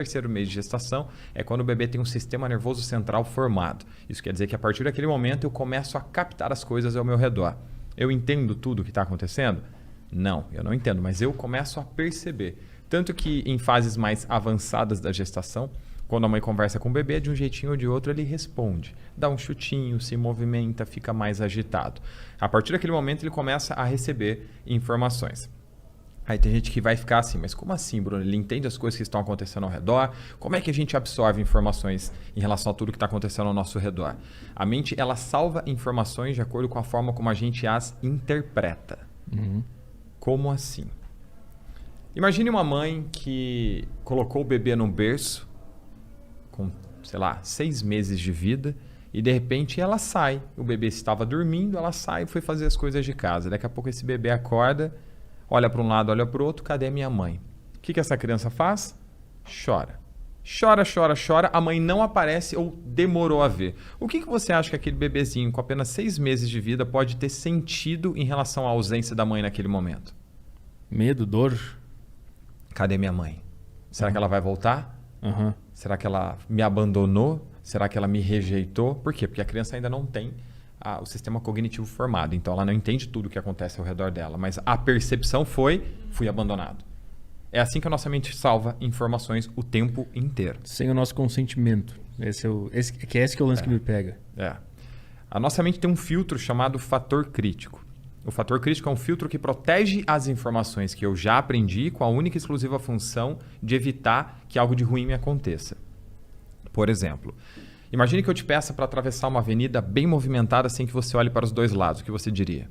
terceiro mês de gestação é quando o bebê tem um sistema nervoso central formado. Isso quer dizer que a partir daquele momento eu começo a captar as coisas ao meu redor. Eu entendo tudo o que está acontecendo? Não, eu não entendo, mas eu começo a perceber. Tanto que em fases mais avançadas da gestação, quando a mãe conversa com o bebê, de um jeitinho ou de outro ele responde. Dá um chutinho, se movimenta, fica mais agitado. A partir daquele momento ele começa a receber informações. Aí tem gente que vai ficar assim, mas como assim, Bruno? Ele entende as coisas que estão acontecendo ao redor? Como é que a gente absorve informações em relação a tudo que está acontecendo ao nosso redor? A mente, ela salva informações de acordo com a forma como a gente as interpreta. Como assim? Imagine uma mãe que colocou o bebê no berço com, sei lá, 6 meses de vida e de repente ela sai. O bebê estava dormindo, ela sai e foi fazer as coisas de casa. Daqui a pouco esse bebê acorda, olha para um lado, olha para o outro, cadê minha mãe? O que essa criança faz? Chora. Chora, chora, chora, a mãe não aparece ou demorou a ver. O que você acha que aquele bebezinho com apenas 6 meses de vida pode ter sentido em relação à ausência da mãe naquele momento? Medo, dor. Cadê minha mãe? Será que ela vai voltar? Será que ela me abandonou? Será que ela me rejeitou? Por quê? Porque a criança ainda não tem o sistema cognitivo formado. Então ela não entende tudo o que acontece ao redor dela. Mas a percepção foi, fui abandonado. É assim que a nossa mente salva informações o tempo inteiro. Sem o nosso consentimento. Esse é o lance que me pega. A nossa mente tem um filtro chamado fator crítico. O fator crítico é um filtro que protege as informações que eu já aprendi com a única e exclusiva função de evitar que algo de ruim me aconteça. Por exemplo, imagine que eu te peça para atravessar uma avenida bem movimentada sem que você olhe para os dois lados. O que você diria?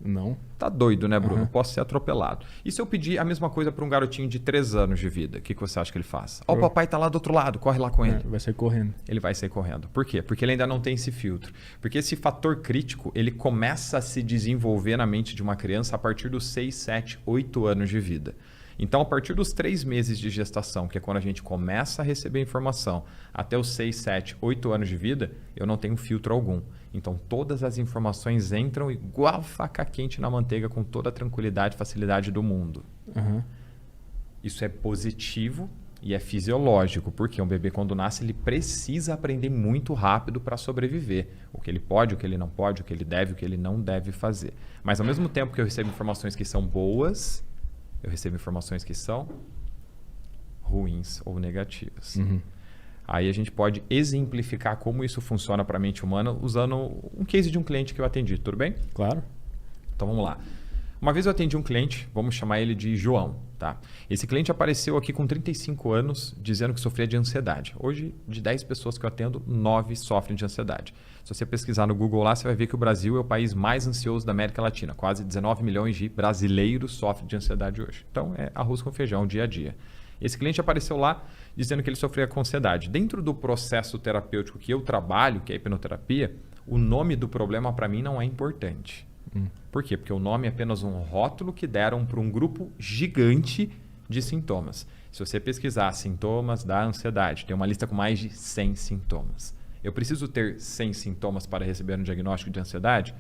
Não. Tá doido, né, Bruno? Posso ser atropelado. E se eu pedir a mesma coisa para um garotinho de 3 anos de vida? O que você acha que ele faz? Ó, o papai tá lá do outro lado, corre lá com ele. Vai sair correndo. Ele vai sair correndo. Por quê? Porque ele ainda não tem esse filtro. Porque esse fator crítico, ele começa a se desenvolver na mente de uma criança a partir dos 6, 7, 8 anos de vida. Então, a partir dos 3 meses de gestação, que é quando a gente começa a receber informação, até os 6, 7, 8 anos de vida, eu não tenho filtro algum. Então, todas as informações entram igual faca quente na manteiga, com toda a tranquilidade e facilidade do mundo. Isso é positivo e é fisiológico, porque um bebê, quando nasce, ele precisa aprender muito rápido para sobreviver. O que ele pode, o que ele não pode, o que ele deve, o que ele não deve fazer. Mas, ao mesmo tempo que eu recebo informações que são boas, eu recebo informações que são ruins ou negativas. Aí a gente pode exemplificar como isso funciona para a mente humana usando um case de um cliente que eu atendi, tudo bem? Claro. Então vamos lá. Uma vez eu atendi um cliente, vamos chamar ele de João, tá? Esse cliente apareceu aqui com 35 anos dizendo que sofria de ansiedade. Hoje, de 10 pessoas que eu atendo, 9 sofrem de ansiedade. Se você pesquisar no Google lá, você vai ver que o Brasil é o país mais ansioso da América Latina. Quase 19 milhões de brasileiros sofrem de ansiedade hoje. Então é arroz com feijão, dia a dia. Esse cliente apareceu lá dizendo que ele sofria com ansiedade. Dentro do processo terapêutico que eu trabalho, que é a hipnoterapia, o nome do problema para mim não é importante. Por quê? Porque o nome é apenas um rótulo que deram para um grupo gigante de sintomas. Se você pesquisar sintomas da ansiedade, tem uma lista com mais de 100 sintomas. Eu preciso ter 100 sintomas para receber um diagnóstico de ansiedade?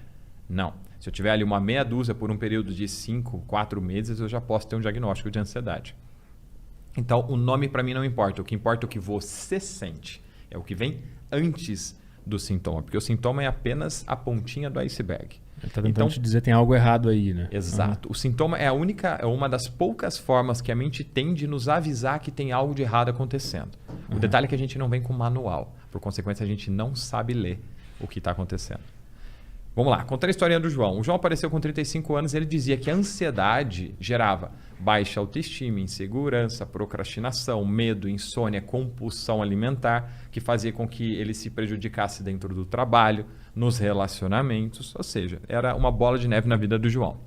Não. Se eu tiver ali uma meia dúzia por um período de 5, 4 meses, eu já posso ter um diagnóstico de ansiedade. Então, o nome para mim não importa. O que importa é o que você sente. É o que vem antes do sintoma. Porque o sintoma é apenas a pontinha do iceberg. Ele está tentando te dizer que tem algo errado aí, né? Exato. O sintoma é uma das poucas formas que a mente tem de nos avisar que tem algo de errado acontecendo. O detalhe é que a gente não vem com manual. Por consequência, a gente não sabe ler o que está acontecendo. Vamos lá, contar a historinha do João. O João apareceu com 35 anos e ele dizia que a ansiedade gerava baixa autoestima, insegurança, procrastinação, medo, insônia, compulsão alimentar, que fazia com que ele se prejudicasse dentro do trabalho, nos relacionamentos, ou seja, era uma bola de neve na vida do João.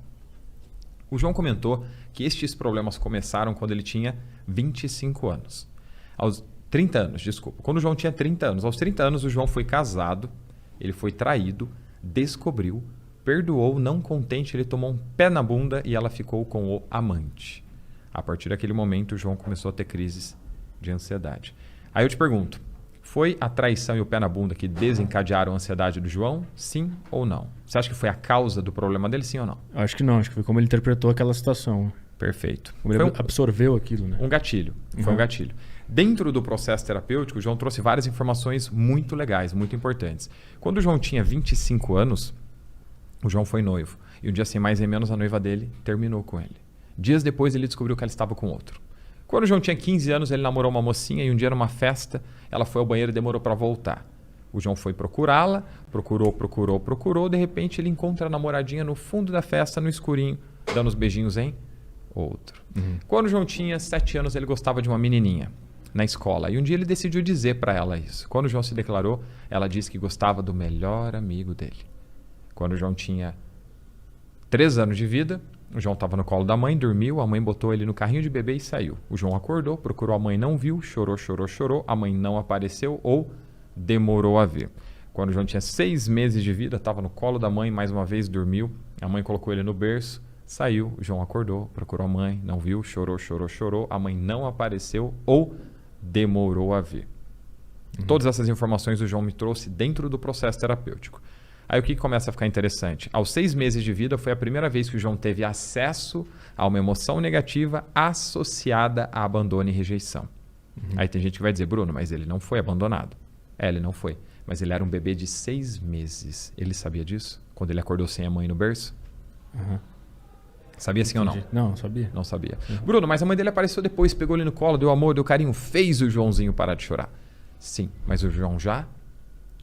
O João comentou que estes problemas começaram quando ele tinha 25 anos. Aos 30 anos, desculpa. Quando o João tinha 30 anos. Aos 30 anos, o João foi casado, ele foi traído, descobriu, perdoou, não contente, ele tomou um pé na bunda e ela ficou com o amante. A partir daquele momento, o João começou a ter crises de ansiedade. Aí eu te pergunto, foi a traição e o pé na bunda que desencadearam a ansiedade do João? Sim ou não? Você acha que foi a causa do problema dele, sim ou não? Acho que não, acho que foi como ele interpretou aquela situação. Perfeito. Como ele absorveu aquilo, né? Um gatilho. Foi um gatilho. Dentro do processo terapêutico, o João trouxe várias informações muito legais, muito importantes. Quando o João tinha 25 anos, o João foi noivo. E um dia, sem mais nem menos, a noiva dele terminou com ele. Dias depois, ele descobriu que ela estava com outro. Quando o João tinha 15 anos, ele namorou uma mocinha e um dia, numa festa, ela foi ao banheiro e demorou para voltar. O João foi procurá-la, procurou. De repente, ele encontra a namoradinha no fundo da festa, no escurinho, dando os beijinhos em outro. Quando o João tinha 7 anos, ele gostava de uma menininha na escola. E um dia ele decidiu dizer para ela isso. Quando o João se declarou, ela disse que gostava do melhor amigo dele. Quando o João tinha 3 anos de vida, o João estava no colo da mãe, dormiu, a mãe botou ele no carrinho de bebê e saiu. O João acordou, procurou a mãe, não viu, chorou, a mãe não apareceu ou demorou a vir. Quando o João tinha 6 meses de vida, estava no colo da mãe, mais uma vez dormiu, a mãe colocou ele no berço, saiu, o João acordou, procurou a mãe, não viu, chorou, a mãe não apareceu ou demorou a vir. Todas essas informações o João me trouxe dentro do processo terapêutico. Aí o que começa a ficar interessante? Aos 6 meses de vida foi a primeira vez que o João teve acesso a uma emoção negativa associada a abandono e rejeição. Aí tem gente que vai dizer, Bruno, mas ele não foi abandonado. Ele não foi. Mas ele era um bebê de 6 meses. Ele sabia disso? Quando ele acordou sem a mãe no berço? Sabia sim ou não? Não, sabia. Não sabia. Bruno, mas a mãe dele apareceu depois, pegou ele no colo, deu amor, deu carinho, fez o Joãozinho parar de chorar. Sim, mas o João já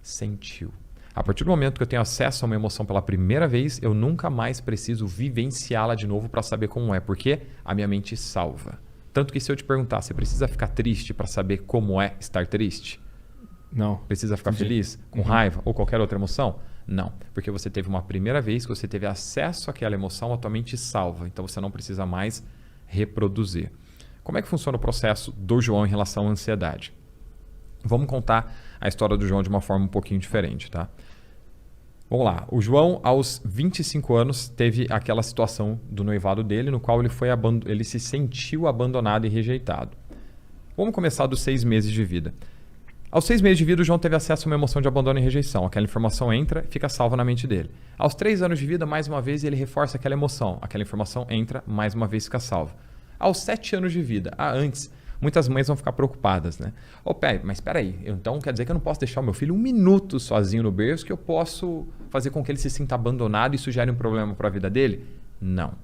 sentiu. A partir do momento que eu tenho acesso a uma emoção pela primeira vez, eu nunca mais preciso vivenciá-la de novo para saber como é, porque a minha mente salva. Tanto que se eu te perguntar, você precisa ficar triste para saber como é estar triste? Não. Precisa ficar feliz, com raiva ou qualquer outra emoção? Não, porque você teve uma primeira vez que você teve acesso àquela emoção, a tua mente salva. Então você não precisa mais reproduzir. Como é que funciona o processo do João em relação à ansiedade? Vamos contar a história do João de uma forma um pouquinho diferente, tá? Vamos lá. O João, aos 25 anos, teve aquela situação do noivado dele, no qual ele se sentiu abandonado e rejeitado. Vamos começar dos 6 meses de vida. Aos 6 meses de vida, o João teve acesso a uma emoção de abandono e rejeição. Aquela informação entra e fica salva na mente dele. Aos 3 anos de vida, mais uma vez, ele reforça aquela emoção. Aquela informação entra, mais uma vez fica salva. Aos 7 anos de vida, antes, muitas mães vão ficar preocupadas, né? Mas espera aí, então quer dizer que eu não posso deixar o meu filho 1 minuto sozinho no berço, que eu posso fazer com que ele se sinta abandonado e isso gere um problema para a vida dele? Não.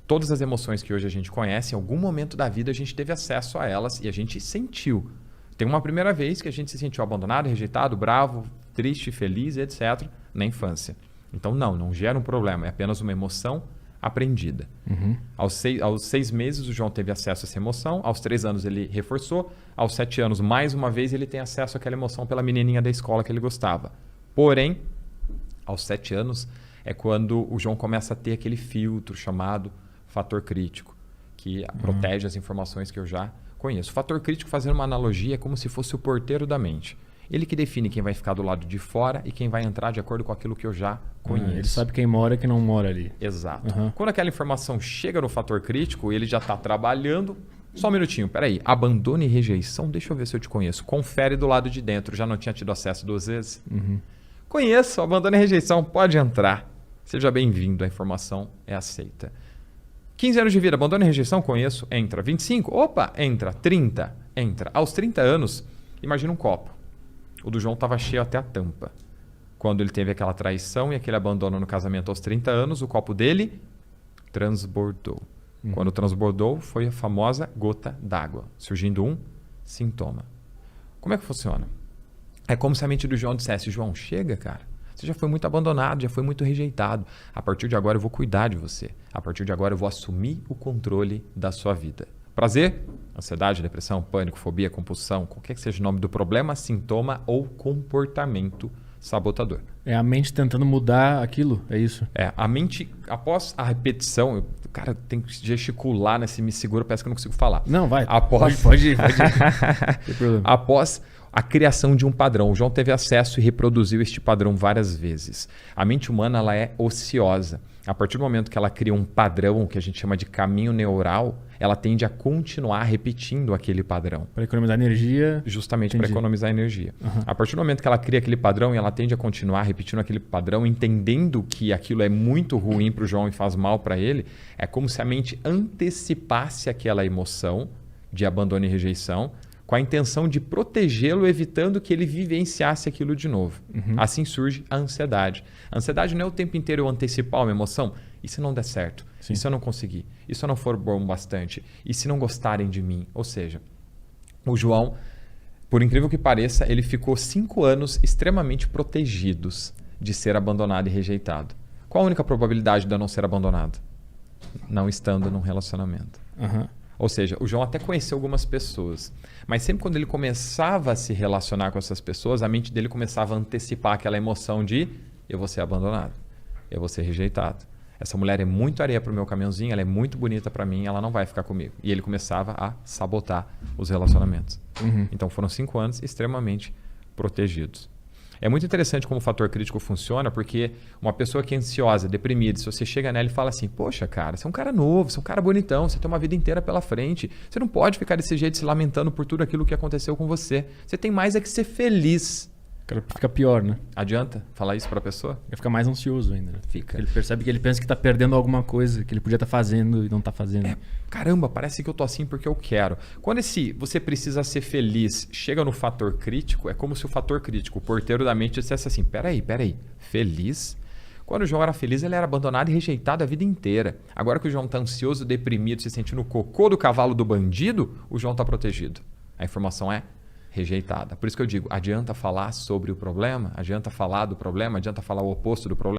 Todas as emoções que hoje a gente conhece, em algum momento da vida a gente teve acesso a elas e a gente sentiu. Tem uma primeira vez que a gente se sentiu abandonado, rejeitado, bravo, triste, feliz, etc. na infância. Então não gera um problema, é apenas uma emoção aprendida. Aos 6 meses o João teve acesso a essa emoção, aos 3 anos ele reforçou, aos 7 anos mais uma vez ele tem acesso àquela emoção pela menininha da escola que ele gostava. Porém, aos 7 anos é quando o João começa a ter aquele filtro chamado fator crítico, que protege as informações que eu já conheço. O fator crítico, fazendo uma analogia, é como se fosse o porteiro da mente. Ele que define quem vai ficar do lado de fora e quem vai entrar de acordo com aquilo que eu já conheço. Ele sabe quem mora e quem não mora ali. Exato. Quando aquela informação chega no fator crítico, ele já está trabalhando. Só um minutinho, peraí. Abandono e rejeição, deixa eu ver se eu te conheço. Confere do lado de dentro. Já não tinha tido acesso 2 vezes? Conheço, abandono e rejeição, pode entrar. Seja bem-vindo, a informação é aceita. 15 anos de vida, abandono e rejeição, conheço, entra. 25, opa, entra. 30, entra. Aos 30 anos, imagina um copo. O do João estava cheio até a tampa. Quando ele teve aquela traição e aquele abandono no casamento aos 30 anos, o copo dele transbordou. Quando transbordou, foi a famosa gota d'água, surgindo um sintoma. Como é que funciona? É como se a mente do João dissesse, João, chega, cara. Você já foi muito abandonado, já foi muito rejeitado. A partir de agora eu vou cuidar de você. A partir de agora eu vou assumir o controle da sua vida. Prazer? Ansiedade, depressão, pânico, fobia, compulsão, qualquer que seja o nome do problema, sintoma ou comportamento sabotador. É a mente tentando mudar aquilo, é isso? A mente, após a repetição, cara, tem que gesticular, né? Se me segura, parece que eu não consigo falar. Não, vai. Após... Pode ir. Não tem problema. Após a criação de um padrão. O João teve acesso e reproduziu este padrão várias vezes. A mente humana ela é ociosa. A partir do momento que ela cria um padrão, que a gente chama de caminho neural, ela tende a continuar repetindo aquele padrão. Para economizar energia. Justamente para economizar energia. A partir do momento que ela cria aquele padrão e ela tende a continuar repetindo aquele padrão, entendendo que aquilo é muito ruim para o João e faz mal para ele, é como se a mente antecipasse aquela emoção de abandono e rejeição, com a intenção de protegê-lo, evitando que ele vivenciasse aquilo de novo. Assim surge a ansiedade. A ansiedade não é o tempo inteiro eu antecipar uma emoção. E se não der certo? Sim. E se eu não conseguir? E se eu não for bom bastante? E se não gostarem de mim? Ou seja, o João, por incrível que pareça, ele ficou 5 anos extremamente protegidos de ser abandonado e rejeitado. Qual a única probabilidade de eu não ser abandonado? Não estando num relacionamento. Ou seja, o João até conheceu algumas pessoas, mas sempre quando ele começava a se relacionar com essas pessoas, a mente dele começava a antecipar aquela emoção de eu vou ser abandonado, eu vou ser rejeitado. Essa mulher é muito areia para o meu caminhãozinho, ela é muito bonita para mim, ela não vai ficar comigo. E ele começava a sabotar os relacionamentos. Então foram 5 anos extremamente protegidos. É muito interessante como o fator crítico funciona, porque uma pessoa que é ansiosa, deprimida, se você chega nela e fala assim, poxa, cara, você é um cara novo, você é um cara bonitão, você tem uma vida inteira pela frente, você não pode ficar desse jeito se lamentando por tudo aquilo que aconteceu com você. Você tem mais é que ser feliz. O cara fica pior, né? Adianta falar isso para a pessoa? Ele fica mais ansioso ainda, né? Fica. Ele percebe que ele pensa que tá perdendo alguma coisa que ele podia estar fazendo e não tá fazendo. Caramba, parece que eu tô assim porque eu quero. Quando esse você precisa ser feliz chega no fator crítico, é como se o fator crítico, o porteiro da mente, dissesse assim, peraí, feliz? Quando o João era feliz, ele era abandonado e rejeitado a vida inteira. Agora que o João tá ansioso, deprimido, se sentindo o cocô do cavalo do bandido, o João tá protegido. A informação é rejeitada. Por isso que eu digo, adianta falar sobre o problema? Adianta falar do problema? Adianta falar o oposto do problema?